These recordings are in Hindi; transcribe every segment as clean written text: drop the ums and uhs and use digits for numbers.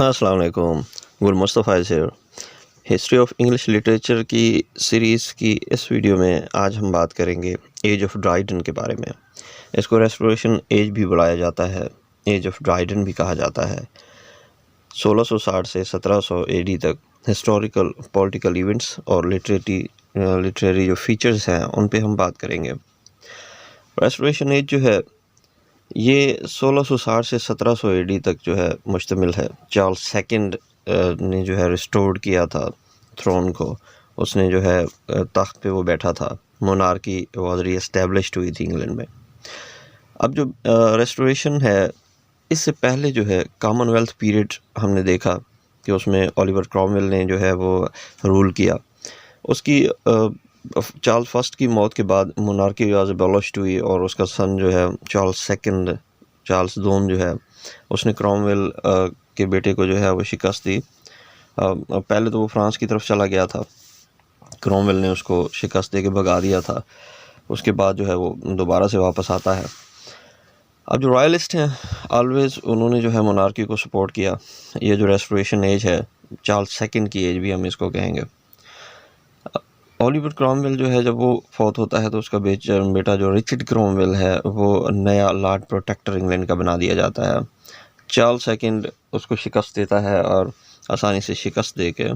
अस्सलाम वालेकुम। गुल Mustafa here. History of English literature की सीरीज़ की इस वीडियो में आज हम बात करेंगे एज ऑफ ड्राइडन के बारे में। इसको रेस्टोरेशन एज भी बुलाया जाता है, एज ऑफ ड्राइडन भी कहा जाता है। 1660 से 1700 एडी तक हिस्टोरिकल पॉलिटिकल इवेंट्स और लिटरेरी जो फीचर्स हैं उन पे हम बात करेंगे। रेस्टोरेशन एज जो है ये 1660 से 1700 एडी तक जो है मुश्तमिल है। चार्ल्स सेकंड ने जो है रिस्टोर्ड किया था थ्रोन को। उसने जो है तख्त पे वो बैठा था। मोनार्की वाज रीएस्टैब्लिश्ड हुई थी इंग्लैंड में। अब जो रेस्टोरेशन है, इससे पहले जो है कॉमनवेल्थ पीरियड हमने देखा कि उसमें ओलिवर क्रॉमवेल ने जो है वो रूल किया। उसकी चार्ल्स फर्स्ट की मौत के बाद मोनार्की वाज एबॉलिश्ड हुई और उसका सन जो है चार्ल्स दोम जो है उसने क्रॉमवेल के बेटे को जो है वो शिकस्त दी। पहले तो वो फ्रांस की तरफ चला गया था, क्रॉमवेल ने उसको शिकस्त दे के भगा दिया था। उसके बाद जो है वो दोबारा से वापस आता है। अब जो रॉयलिस्ट हैं ऑलवेज उन्होंने जो है मोनार्की को सपोर्ट किया। ये जो रेस्टोरेशन एज है, चार्ल्स सेकंड की एज भी हम इसको कहेंगे। ओलिवर क्रॉमवेल जो है जब वो फौत होता है तो उसका बेटा जो रिचर्ड क्रॉमवेल है वो नया लॉर्ड प्रोटेक्टर इंग्लैंड का बना दिया जाता है। चार्ल्स सेकंड उसको शिकस्त देता है और आसानी से शिकस्त दे के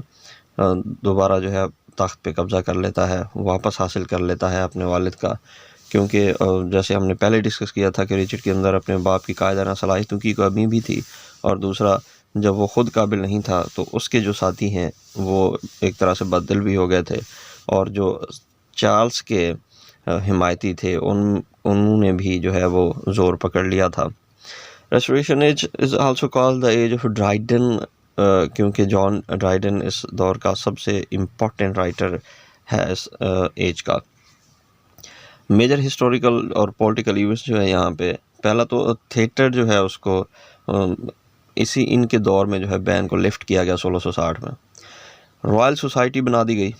दोबारा जो है तख्त पे कब्ज़ा कर लेता है, वापस हासिल कर लेता है अपने वालिद का। क्योंकि जैसे हमने पहले डिस्कस किया था कि रिचर्ड के अंदर अपने बाप की कायदाना सलाहियतों की कमी भी थी, और दूसरा जब वो ख़ुद काबिल नहीं था तो उसके जो साथी हैं वो एक तरह से बददिल भी हो गए थे, और जो चार्ल्स के हिमायती थे उन्होंने भी जो है वो ज़ोर पकड़ लिया था। Restoration age is also called the age of Dryden, क्योंकि जॉन ड्राइडन इस दौर का सबसे इम्पोर्टेंट राइटर है इस एज का। मेजर हिस्टोरिकल और पॉलिटिकल इवेंट्स जो है यहाँ पे, पहला तो थिएटर जो है उसको इनके दौर में जो है बैन को लिफ्ट किया गया 1660 में। रॉयल सोसाइटी बना दी गई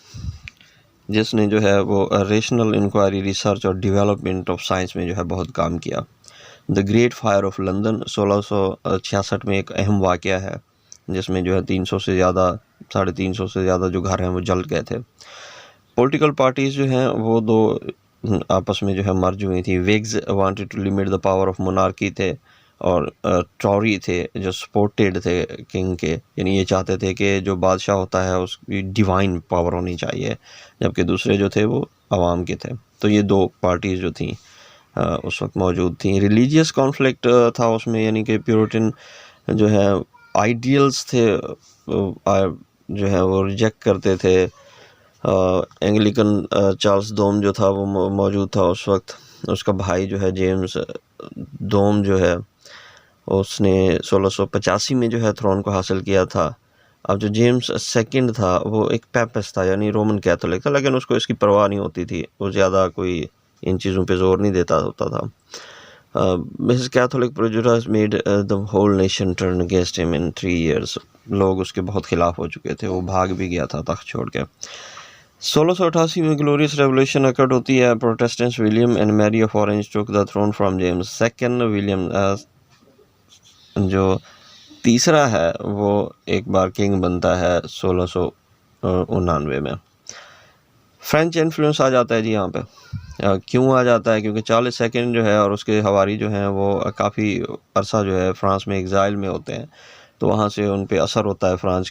जिसने जो है वो रेशनल इंक्वायरी, रिसर्च और डेवलपमेंट ऑफ साइंस में जो है बहुत काम किया। The great fire of London 1666 में एक अहम वाक़या है जिसमें जो है 300 से ज़्यादा 350 से ज़्यादा जो घर हैं वो जल गए थे। पॉलिटिकल पार्टीज़ जो हैं वो दो आपस में जो है मर्ज हुई थी। Whigs wanted to limit the power of monarchy थे, और टॉरी थे जो सपोर्टेड थे किंग के, यानी ये चाहते थे कि जो बादशाह होता है उसकी डिवाइन पावर होनी चाहिए, जबकि दूसरे जो थे वो आवाम के थे। तो ये दो पार्टीज़ जो थी उस वक्त मौजूद थी। रिलीजियस कॉन्फ्लिक्ट था उसमें, यानी कि प्यूरिटन जो है आइडियल्स थे जो है वो रिजेक्ट करते थे। एंग्लिकन चार्ल्स दोम जो था वो मौजूद था उस वक्त। उसका भाई जो है जेम्स दोम जो है उसने 1685 में जो है थ्रोन को हासिल किया था। अब जो जेम्स सेकंड था वो एक पेपिस्ट था, यानी रोमन कैथोलिक था, लेकिन उसको इसकी परवाह नहीं होती थी, वो ज़्यादा कोई इन चीज़ों पे जोर नहीं देता होता था। His Catholic prejudice made the whole nation turn against him in 3 years। लोग उसके बहुत खिलाफ हो चुके थे, वो भाग भी गया था तख्त छोड़ के। 1688 में ग्लोरियस रेवोल्यूशन अकर्ड होती है। Protestants William and Mary of Orange took the throne from James second. William जो तीसरा है वो एक बार किंग बनता है 1699 में। फ्रेंच इन्फ्लुएंस आ जाता है जी यहाँ पे। क्यों आ जाता है? क्योंकि चार्ल्स सेकंड जो है और उसके हवारी जो हैं वो काफ़ी अरसा जो है फ्रांस में एग्ज़ाइल में होते हैं, तो वहाँ से उन पे असर होता है। फ्रांस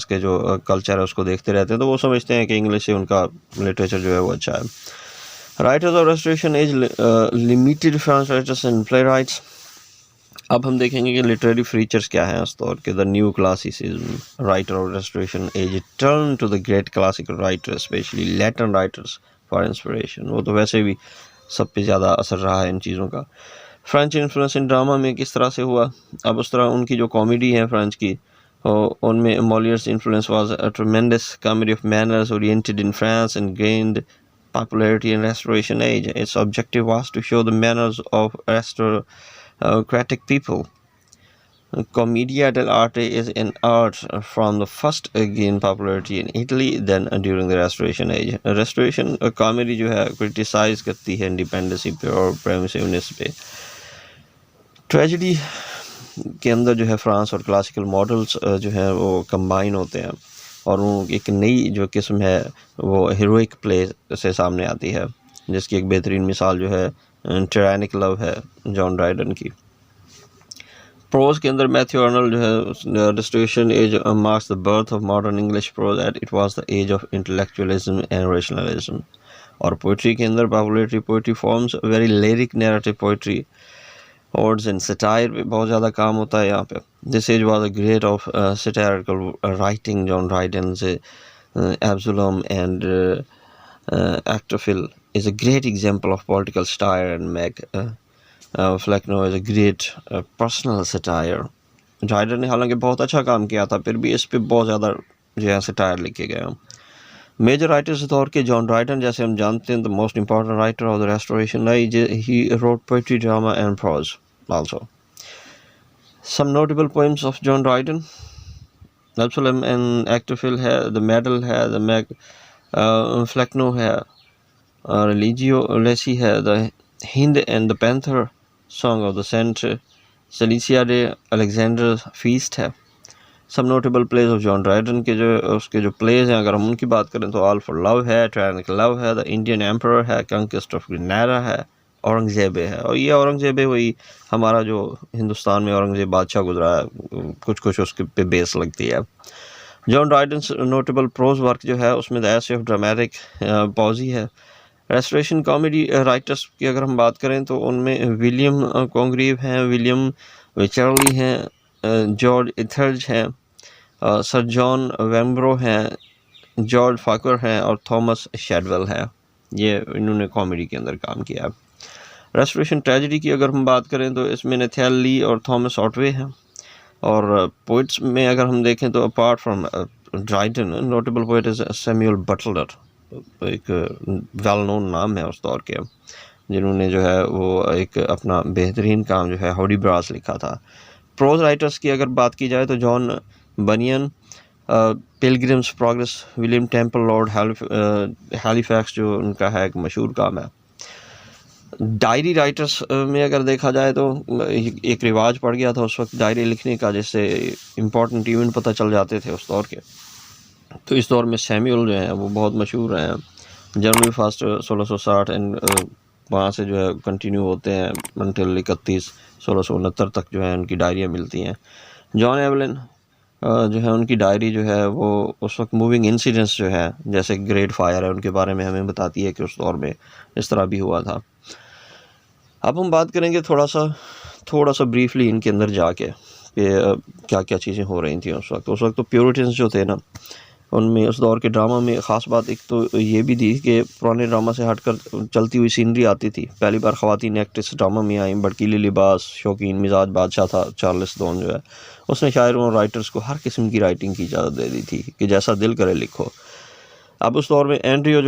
के जो कल्चर है उसको देखते रहते हैं, तो वो समझते हैं कि इंग्लिश से उनका लिटरेचर जो है वो अच्छा है। Writers of restoration as limited France writers and play rights. अब हम देखेंगे कि लिटरेरी फीचर्स क्या हैं उस दौर के। The new classicism, writer of restoration age turn to the great classical writers, specially Latin writers for inspiration. वो तो वैसे भी सब पे ज़्यादा असर रहा है इन चीज़ों का। फ्रेंच इन्फ्लुएंस इन ड्रामा में किस तरह से हुआ? अब उस तरह उनकी जो कॉमेडी है फ्रेंच की, उनमें Moliere's influence was a tremendous comedy of manners oriented in France and gained popularity in Restoration age. Its objective was to show the manners of aristocratic people. Commedia dell'arte is an art from the first gained popularity in Italy, then during the Restoration age. Restoration comedy जो है criticize करती है इंडिपेंडेंसी पे और प्रेमिसिवनेस पे। ट्रेजेडी के अंदर जो है फ्रांस और क्लासिकल मॉडल्स जो है वो कंबाइन होते हैं और वो एक नई जो किस्म है वो हीरोइक प्ले से सामने आती है, जिसकी एक बेहतरीन मिसाल जो है टायटैनिक लव है जॉन ड्राइडन की। प्रोज के अंदर मैथ्यू आर्नल्ड जो है restoration age marks the birth of modern English prose at it was the age of intellectualism and rationalism. और पोइट्री के अंदर popularity poetry forms very lyric narrative poetry, odes and satire पे बहुत ज़्यादा काम होता है यहाँ पे। This age was a great of satirical writing John Dryden से Absalom and Actophil is a great example of political satire, and Meg Flecknoe is a great personal satire. Dryden ने हालांकि बहुत अच्छा काम किया था, फिर भी इस पे बहुत ज़्यादा जो है सटायर लिखे गए हैं। मेजर राइटर्स तौर के जॉन ड्राइडन जैसे हम जानते हैं, the most important writer of the Restoration he wrote poetry, drama and prose also. Some notable poems of John Dryden, Absalom and Achitophel है, द मेडल है, द मैग फ्लेक्नो है, रिलीजियो लेसी है, the hind and the panther, song of the saint, Cecilia day, Alexander feast है। सब notable plays of John Dryden के जो उसके जो प्लेज हैं, अगर हम उनकी बात करें तो ऑल फॉर लव है, टायटैनिक लव है, द इंडियन एम्परर है, कंक्वेस्ट ऑफ ग्रेनाडा है, औरंगजेब है। और ये औरंगजेब वही हमारा जो हिंदुस्तान में औरंगजेब बादशाह गुजरा है, कुछ कुछ उसके पे बेस लगती है। John Dryden's notable prose work जो है उसमें द एसे ऑफ ड्रामेटिक पॉजी है। रेस्टोरेशन कॉमेडी राइटर्स की अगर हम बात करें तो उनमें विलियम कॉन्ग्रीव हैं, विलियम विचर्ली हैं, जॉर्ज इथर्ज हैं, सर जॉन वेम्ब्रो हैं, जॉर्ज फाकर हैं और थॉमस शेडवेल हैं। ये इन्होंने कॉमेडी के अंदर काम किया है। रेस्टोरेशन ट्रेजेडी की अगर हम बात करें तो इसमें नथानिएल ली और थॉमस ऑटवे हैं। और पोइट्स में अगर हम देखें तो apart from Dryden notable poet is Samuel Butler, एक वेल नोन नाम है उस दौर के, जिन्होंने जो है वो एक अपना बेहतरीन काम जो है हाउडी ब्रास लिखा था। प्रोज राइटर्स की अगर बात की जाए तो John Bunyan, Pilgrim's progress, William Temple lord Halifax जो उनका है एक मशहूर काम है। डायरी राइटर्स में अगर देखा जाए तो एक रिवाज पड़ गया था उस वक्त डायरी लिखने का, जिससे इम्पोर्टेंट इवेंट पता चल जाते थे उस दौर के। तो इस दौर में सैमुअल जो है वो बहुत मशहूर हैं। जनवरी 1 1660 एंड वहाँ से जो है कंटिन्यू होते हैं अंटिल 31 1669 तक जो है उनकी डायरियाँ मिलती हैं। जॉन एवलिन जो है उनकी डायरी जो है वो उस वक्त मूविंग इंसिडेंट्स जो है जैसे ग्रेट फायर है उनके बारे में हमें बताती है कि उस दौर में इस तरह भी हुआ था। अब हम बात करेंगे थोड़ा सा ब्रीफली इनके अंदर जाके कि क्या क्या चीज़ें हो रही थी उस वक्त तो प्योरिटन्स जो थे ना, उनमें उस दौर के ड्रामा में ख़ास बात एक तो ये भी थी कि पुराने ड्रामा से हटकर चलती हुई सीनरी आती थी। पहली बार ख़वातीन एक्ट्रेस ड्रामा में आई, भड़कीले लिबास, शौकीन मिजाज बादशाह था चार्ल्स डॉन जो है, उसने शायरों और राइटर्स को हर किस्म की राइटिंग की इजाज़त दे दी थी कि जैसा दिल करे लिखो। अब उस दौर में एंड्रयू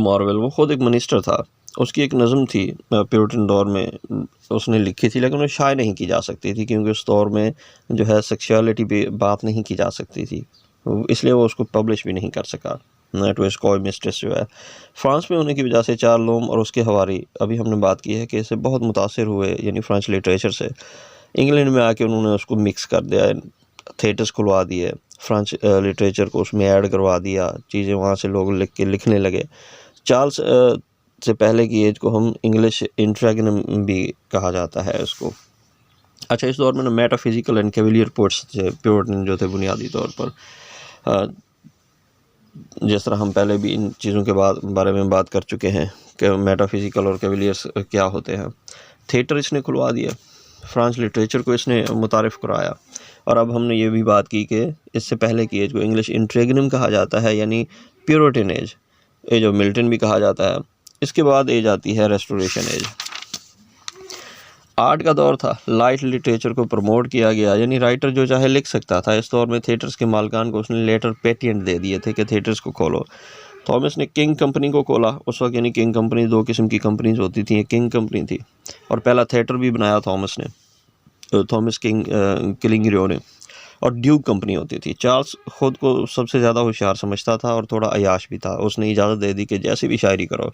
मार्वेल वो ख़ुद एक मिनिस्टर था, उसकी एक नज़म थी प्यूरिटन दौर में उसने लिखी थी, लेकिन वो शाये नहीं की जा सकती थी क्योंकि उस दौर में जो है सेक्सुअलिटी पे बात नहीं की जा सकती थी, इसलिए वो उसको पब्लिश भी नहीं कर सका। टू हिज कॉय मिस्ट्रेस जो है फ्रांस में होने की वजह से चार लोम और उसके हवारी, अभी हमने बात की है कि इससे बहुत मुतासिर हुए, यानी फ्रेंच लिटरेचर से। इंग्लैंड में आके उन्होंने उसको मिक्स कर दिया, थिएटर्स खुलवा दिए, फ्रेंच लिटरेचर को उसमें ऐड करवा दिया, चीज़ें वहाँ से लोग लिखने लगे। चार्ल्स से पहले की एज को हम इंग्लिश इंट्रैगनम भी कहा जाता है इसको। अच्छा, इस दौर में ना मेटाफिजिकल एंड कैविलियर पोएट्स थे प्यूरिटन जो थे बुनियादी तौर पर, जिस तरह हम पहले भी इन चीज़ों के बारे में बात कर चुके हैं कि मेटाफिजिकल और कैविलियर्स क्या होते हैं। थिएटर इसने खुलवा दिया, फ्रेंच लिटरेचर को इसने मुतारिफ़ कराया, और अब हमने ये भी बात की कि इससे पहले की एज को इंग्लिश इंट्रैगनम कहा जाता है, यानी प्यूरिटन एज ऑफ मिल्टन भी कहा जाता है। इसके बाद एज आती है रेस्टोरेशन एज। आर्ट का दौर था, लाइट लिटरेचर को प्रमोट किया गया, यानी राइटर जो चाहे लिख सकता था। इस दौर में थिएटर्स के मालिकान को उसने लेटर पेटेंट दे दिए थे कि थिएटर्स को खोलो। थॉमस ने किंग कंपनी को खोला उस वक्त, यानी किंग कंपनी दो किस्म की कंपनीज होती थी, एक किंग कंपनी थी और पहला थिएटर भी बनाया थॉमस किलिंगरियो ने, और ड्यूक कंपनी होती थी। चार्ल्स खुद को सबसे ज़्यादा होशियार समझता था और थोड़ा अयाश भी था, उसने इजाज़त दे दी कि जैसी भी शायरी करो,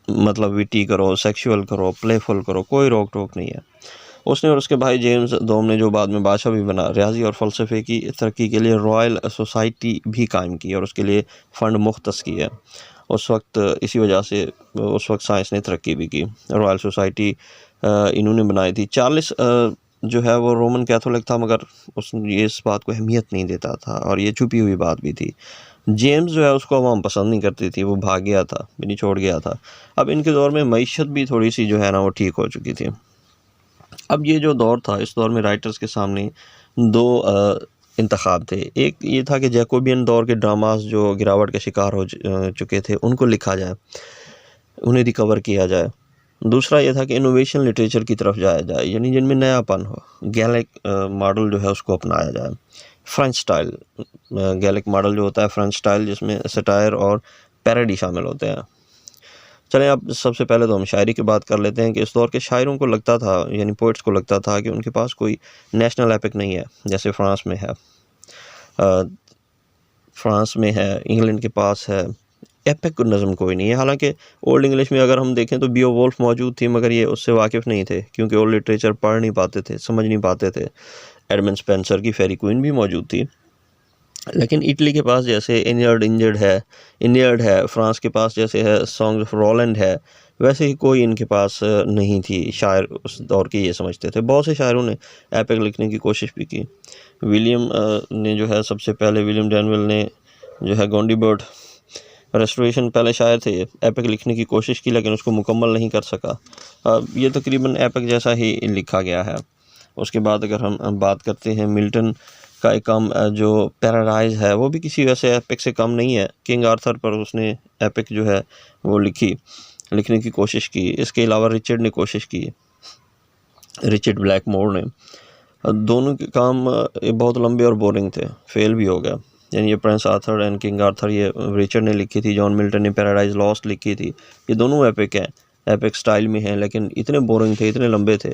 मतलब विटी करो, सेक्सुअल करो, प्लेफुल करो, कोई रोक टोक नहीं है। उसने और उसके भाई जेम्स दोम ने, जो बाद में बादशाह भी बना, रियाजी और फ़लसफ़े की तरक्की के लिए रॉयल सोसाइटी भी कायम की और उसके लिए फ़ंड मुख्तस किया। उस वक्त इसी वजह से उस वक्त साइंस ने तरक्की भी की। रॉयल सोसाइटी इन्होंने बनाई थी। चार्ल्स जो है वो रोमन कैथोलिक था, मगर ये इस बात को अहमियत नहीं देता था और ये छुपी हुई बात भी थी। जेम्स जो है उसको अवाम पसंद नहीं करती थी, वो भाग गया था, नहीं छोड़ गया था। अब इनके दौर में मईशत भी थोड़ी सी जो है ना वो ठीक हो चुकी थी। अब ये जो दौर था, इस दौर में राइटर्स के सामने दो इंतखाब थे। एक ये था कि जैकोबियन दौर के ड्रामास जो गिरावट के शिकार हो चुके थे उनको लिखा जाए, उन्हें रिकवर किया जाए। दूसरा ये था कि इनोवेशन लिटरेचर की तरफ जाया जाए, यानी जिनमें नयापन हो। गैलिक मॉडल जो है उसको अपनाया जाए। फ्रेंच स्टाइल, गैलिक मॉडल जो होता है फ्रेंच स्टाइल, जिसमें सटायर और पैरोडी शामिल होते हैं। चलें अब सबसे पहले तो हम शायरी की बात कर लेते हैं कि इस दौर के शायरों को लगता था, यानी पोइट्स को लगता था कि उनके पास कोई नेशनल एपिक नहीं है, जैसे फ्रांस में है, इंग्लैंड के पास है, एपिक नज़म कोई नहीं है। हालांकि ओल्ड इंग्लिश में अगर हम देखें तो बियोवोल्फ मौजूद थी, मगर ये उससे वाकिफ़ नहीं थे, क्योंकि ओल्ड लिटरेचर पढ़ नहीं पाते थे, समझ नहीं पाते थे। एडमंड स्पेंसर की फेरी क्वीन भी मौजूद थी। लेकिन इटली के पास जैसे इनियर्ड है, फ्रांस के पास जैसे है सॉन्ग्स ऑफ रोलैंड है, वैसे ही कोई इनके पास नहीं थी। शायर उस दौर के ये समझते थे। बहुत से शायरों ने एपिक लिखने की कोशिश भी की। विलियम ने जो है सबसे पहले, विलियम डैनवेल ने जो है गोंडीबर्ड रेस्टोरेशन पहले शायर थे, एपिक लिखने की कोशिश की, लेकिन उसको मुकम्मल नहीं कर सका। ये तकरीबन एपिक जैसा ही लिखा गया है। उसके बाद अगर हम बात करते हैं मिल्टन का एक काम जो पैराडाइज है, वो भी किसी वैसे एपिक से कम नहीं है। किंग आर्थर पर उसने एपिक जो है वो लिखने की कोशिश की। इसके अलावा रिचर्ड ने कोशिश की, रिचर्ड ब्लैकमोर ने। दोनों के काम बहुत लंबे और बोरिंग थे, फेल भी हो गया। यानी ये Prince Arthur and king Arthur, ये रिचर्ड ने लिखी थी, जॉन मिल्टन ने पैराडाइज लॉस्ट लिखी थी। ये दोनों एपिक हैं, एपिक स्टाइल में हैं, लेकिन इतने बोरिंग थे, इतने लंबे थे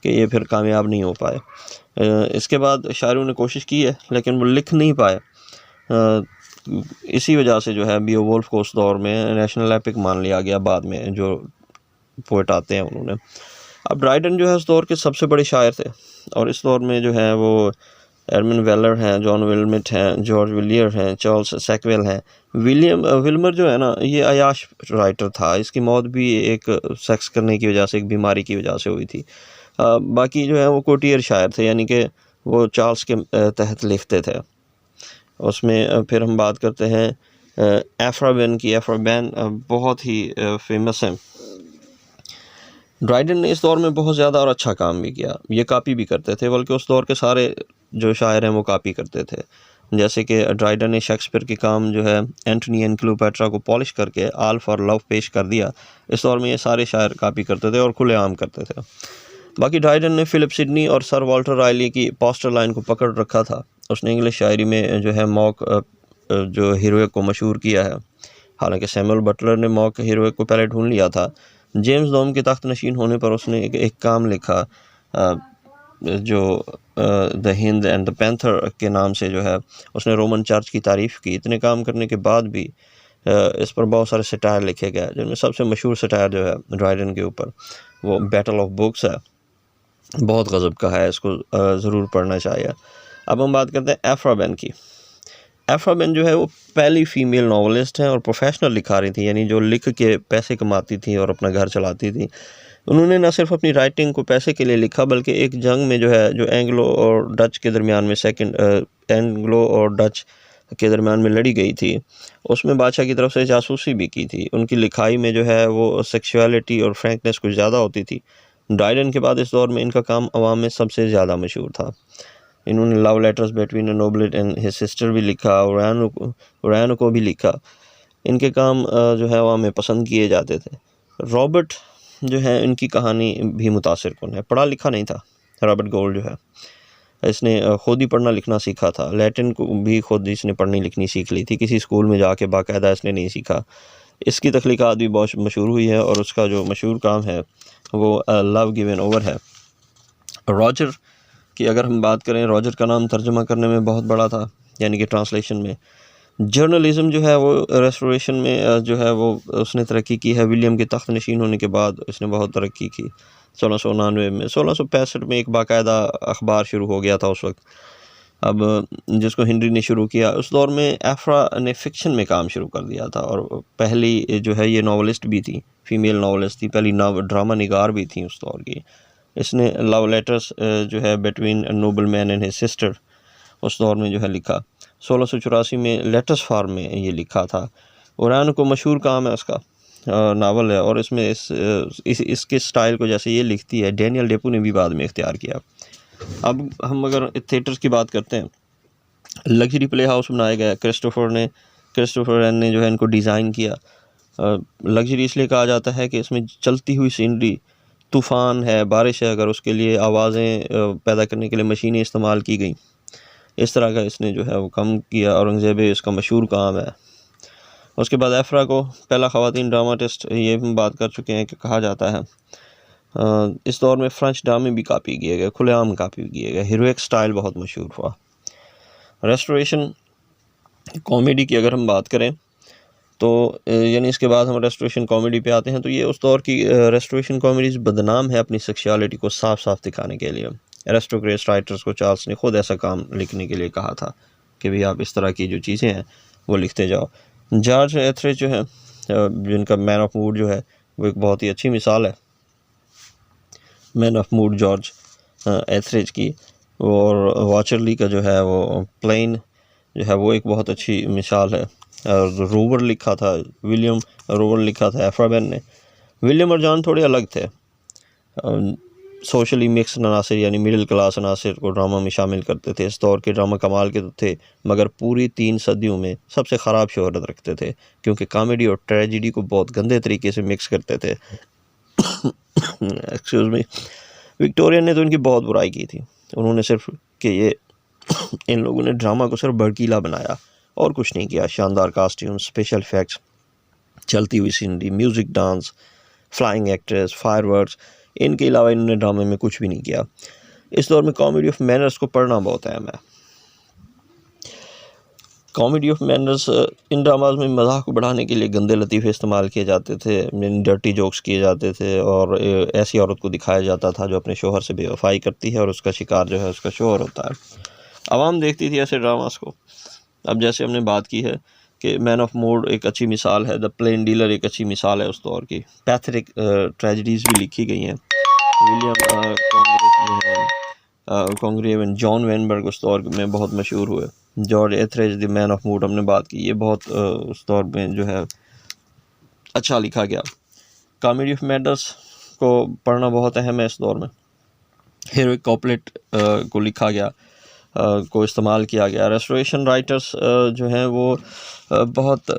कि ये फिर कामयाब नहीं हो पाए। इसके बाद शायरों ने कोशिश की है, लेकिन वो लिख नहीं पाए। इसी वजह से जो है बियोवोल्फ को उस दौर में नेशनल एपिक मान लिया गया। बाद में जो पोएट आते हैं उन्होंने। अब ड्राइडन जो है उस दौर के सबसे बड़े शायर थे, और इस दौर में जो है वो एडमंड वेलर हैं, जॉन विल्मट हैं, जॉर्ज विलियर हैं, चार्ल्स सैकवेल हैं। विल्मर जो है ना, ये अयाश राइटर था। इसकी मौत भी एक सेक्स करने की वजह से, एक बीमारी की वजह से हुई थी। बाकी जो है वो कोटियर शायर थे, यानी कि वो चार्ल्स के तहत लिखते थे। उसमें फिर हम बात करते हैं एफ्राबेन की। एफ्राबेन बहुत ही फेमस है। ड्राइडन ने इस दौर में बहुत ज़्यादा और अच्छा काम भी किया। ये कापी भी करते थे, बल्कि उस दौर के सारे जो शायर हैं वो कापी करते थे। जैसे कि ड्राइडन ने शेक्सपियर के काम जो है एंटनी एंड क्लियोपेट्रा को पॉलिश करके ऑल फॉर लव पेश कर दिया। इस दौर में ये सारे शायर कापी करते थे और खुलेआम करते थे। बाकी ड्राइडन ने फिलिप सिडनी और सर वाल्टर रायली की पोस्टर लाइन को पकड़ रखा था। उसने इंग्लिश शायरी में जो है मॉक जो हीरोइक को मशहूर किया है। हालांकि सैमुअल बटलर ने मॉक हीरोइक को पहले ढूंढ लिया था। जेम्स डॉम के तख्त नशीन होने पर उसने एक काम लिखा जो the hind and the panther के नाम से जो है उसने रोमन चर्च की तारीफ़ की। इतने काम करने के बाद भी इस पर बहुत सारे सटायर लिखे गए, जिनमें सबसे मशहूर सटायर जो है ड्राइडन के ऊपर वो बैटल ऑफ बुक्स है। बहुत गज़ब का है, इसको ज़रूर पढ़ना चाहिए। अब हम बात करते हैं एफ्राबेन की। एफ्राबेन जो है वो पहली फ़ीमेल नॉवलिस्ट हैं और प्रोफेशनल लिखारी थी, यानी जो लिख के पैसे कमाती थी और अपना घर चलाती थी। उन्होंने न सिर्फ अपनी राइटिंग को पैसे के लिए लिखा, बल्कि एक जंग में जो है जो एंग्लो और डच के दरमियान में एंग्लो और डच के दरमियान में लड़ी गई थी, उसमें बादशाह की तरफ से जासूसी भी की थी। उनकी लिखाई में जो है वो सेक्सुअलिटी और फ्रैंकनेस कुछ ज़्यादा होती थी। ड्राइडन के बाद इस दौर में इनका काम अवाम में सबसे ज़्यादा मशहूर था। इन्होंने love letters between a nobleman and his sister भी लिखा, ओरायनो को भी लिखा। इनके काम जो है अवाम में पसंद किए जाते थे। रॉबर्ट जो है इनकी कहानी भी मुतासिर कुन है। पढ़ा लिखा नहीं था रॉबर्ट गोल्ड जो है, इसने खुद ही पढ़ना लिखना सीखा था। लैटिन को भी खुद इसने पढ़नी लिखनी सीख ली थी, किसी स्कूल में जाके बाकायदा इसने नहीं सीखा। इसकी तख्लीक़ात भी बहुत मशहूर हुई है, और उसका जो मशहूर काम है वो लव गिवन ओवर है। रॉजर की अगर हम बात करें, रॉजर का नाम तर्जुमा करने में बहुत बड़ा था, यानी कि ट्रांसलेशन में। जर्नलिज़्म जो है वो रेस्टोरेशन में जो है वो उसने तरक्की की है। विलियम के तख्त नशीन होने के बाद इसने बहुत तरक्की की। 1699 में, 1665 में एक बाकायदा अखबार शुरू हो गया था उस वक्त, अब जिसको हेनरी ने शुरू किया। उस दौर में एफ्रा ने फ़िक्शन में काम शुरू कर दिया था, और पहली जो है ये नॉवलिस्ट भी थी, फ़ीमेल नॉवलिस्ट थी, पहली ड्रामा निगार भी थी उस दौर की। इसने लव लेटर्स जो है between noble man and his sister उस दौर में जो है लिखा। 1684 में लेटर्स फार्म में ये लिखा था। ओरान को मशहूर काम है उसका, नावल है, और इसमें इसके स्टाइल को जैसे ये लिखती है डैनियल डेपू ने भी बाद में इख्तियार किया। अब हम अगर थिएटर्स की बात करते हैं, लग्जरी प्ले हाउस बनाया गया। क्रिस्टोफर एन ने जो है इनको डिज़ाइन किया। लग्जरी इसलिए कहा जाता है कि इसमें चलती हुई सीनरी, तूफ़ान है, बारिश है, अगर उसके लिए आवाज़ें पैदा करने के लिए मशीनें इस्तेमाल की गई। इस तरह का इसने जो है वो कम किया। औरंगज़ेब इसका मशहूर काम है। उसके बाद एफ्रा को पहला ख़वातीन ड्रामाटिस्ट, ये हम बात कर चुके हैं कि कहा जाता है। इस दौर में फ़्रेंच ड्रामे भी कापी किए गए, खुलेआम कापी किए गए। हीरोइक स्टाइल बहुत मशहूर हुआ। रेस्टोरेशन कॉमेडी की अगर हम बात करें तो यानी इसके बाद हम रेस्टोरेशन कॉमेडी पे आते हैं, तो ये उस दौर की रेस्टोरेशन कॉमेडीज़ बदनाम है अपनी सेक्सुअलिटी को साफ साफ दिखाने के लिए। एरिस्टोक्रेट्स राइटर्स को चार्ल्स ने खुद ऐसा काम लिखने के लिए कहा था कि भाई आप इस तरह की जो चीज़ें हैं वो लिखते जाओ। जॉर्ज एथरिज जो है, जिनका मैन ऑफ मूड जो है वो एक बहुत ही अच्छी मिसाल है, मैन ऑफ मूड जॉर्ज एथरिज की। और वाचरली का जो है वो प्लेन जो है वो एक बहुत अच्छी मिसाल है। रोवर लिखा था, विलियम रोवर लिखा था एफ्रा बेन ने। विलियम और जॉन थोड़े अलग थे, सोशली मिक्स अनासर यानी मिडिल क्लास अनासर को ड्रामा में शामिल करते थे। इस दौर के ड्रामा कमाल के तो थे, मगर पूरी 3 सदियों में सबसे ख़राब शोहरत रखते थे, क्योंकि कॉमेडी और ट्रेजिडी को बहुत गंदे तरीके से मिक्स करते थे। Excuse me. विक्टोरिया ने तो इनकी बहुत बुराई की थी। उन्होंने सिर्फ कि ये इन लोगों ने ड्रामा को सिर्फ भड़कीला बनाया और कुछ नहीं किया। शानदार कास्ट्यूम, स्पेशल इफ़ेक्ट्स, चलती हुई scenery, music, dance, flying actors, fireworks, इनके अलावा इन्होंने ड्रामे में कुछ भी नहीं किया। इस दौर में कॉमेडी ऑफ मैनर्स को पढ़ना बहुत अहम है। Comedy of manners, in dramas में मज़ाक को बढ़ाने के लिए गंदे लतीफ़े इस्तेमाल किए जाते थे, डर्टी जोक्स किए जाते थे, और ऐसी औरत को दिखाया जाता था जो अपने शोहर से बेवफाई करती है और उसका शिकार जो है उसका शोहर होता है। आवाम देखती थी ऐसे ड्रामास को। अब जैसे हमने बात की है कि मैन ऑफ मूड एक अच्छी मिसाल है, द प्लेन डीलर एक अच्छी मिसाल है उस दौर की। पैथेटिक ट्रेजेडीज़ भी लिखी गई हैं। William Congreve and John Vanbrugh उस दौर में बहुत मशहूर हुए। George Etherege the man of mode हमने बात की, ये बहुत उस दौर में जो है अच्छा लिखा गया। कॉमेडी ऑफ मैनर्स को पढ़ना बहुत अहम है इस दौर में। हीरोइक कॉपलेट को लिखा गया, को इस्तेमाल किया गया। रेस्टोरेशन राइटर्स जो हैं वो बहुत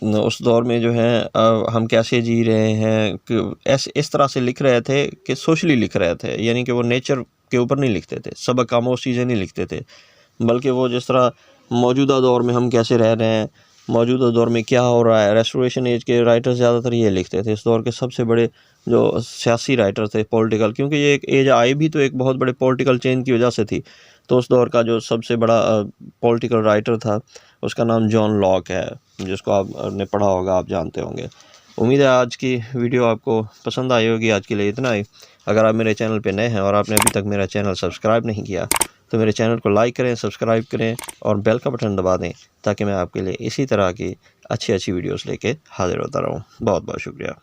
उस दौर में जो है हम कैसे जी रहे हैं कि इस तरह से लिख रहे थे कि सोशली लिख रहे थे, यानी कि वो नेचर के ऊपर नहीं लिखते थे, सबक आमोज़ चीज़ें नहीं लिखते थे, बल्कि वो जिस तरह मौजूदा दौर में हम कैसे रह रहे हैं, मौजूदा दौर में क्या हो रहा है, रेस्टोरेशन एज के राइटर्स ज़्यादातर ये लिखते थे। इस दौर के सबसे बड़े जो सियासी राइटर थे, पॉलिटिकल, क्योंकि ये एक एज आई भी तो एक बहुत बड़े पॉलिटिकल चेंज की वजह से थी। तो उस दौर का जो सबसे बड़ा पॉलिटिकल राइटर था उसका नाम जॉन लॉक है, जिसको आपने पढ़ा होगा, आप जानते होंगे। उम्मीद है आज की वीडियो आपको पसंद आई होगी। आज के लिए इतना ही। अगर आप मेरे चैनल पे नए हैं और आपने अभी तक मेरा चैनल सब्सक्राइब नहीं किया तो मेरे चैनल को लाइक करें, सब्सक्राइब करें और बेल का बटन दबा दें, ताकि मैं आपके लिए इसी तरह की अच्छी वीडियोस लेके हाजिर होता रहूँ। बहुत बहुत शुक्रिया।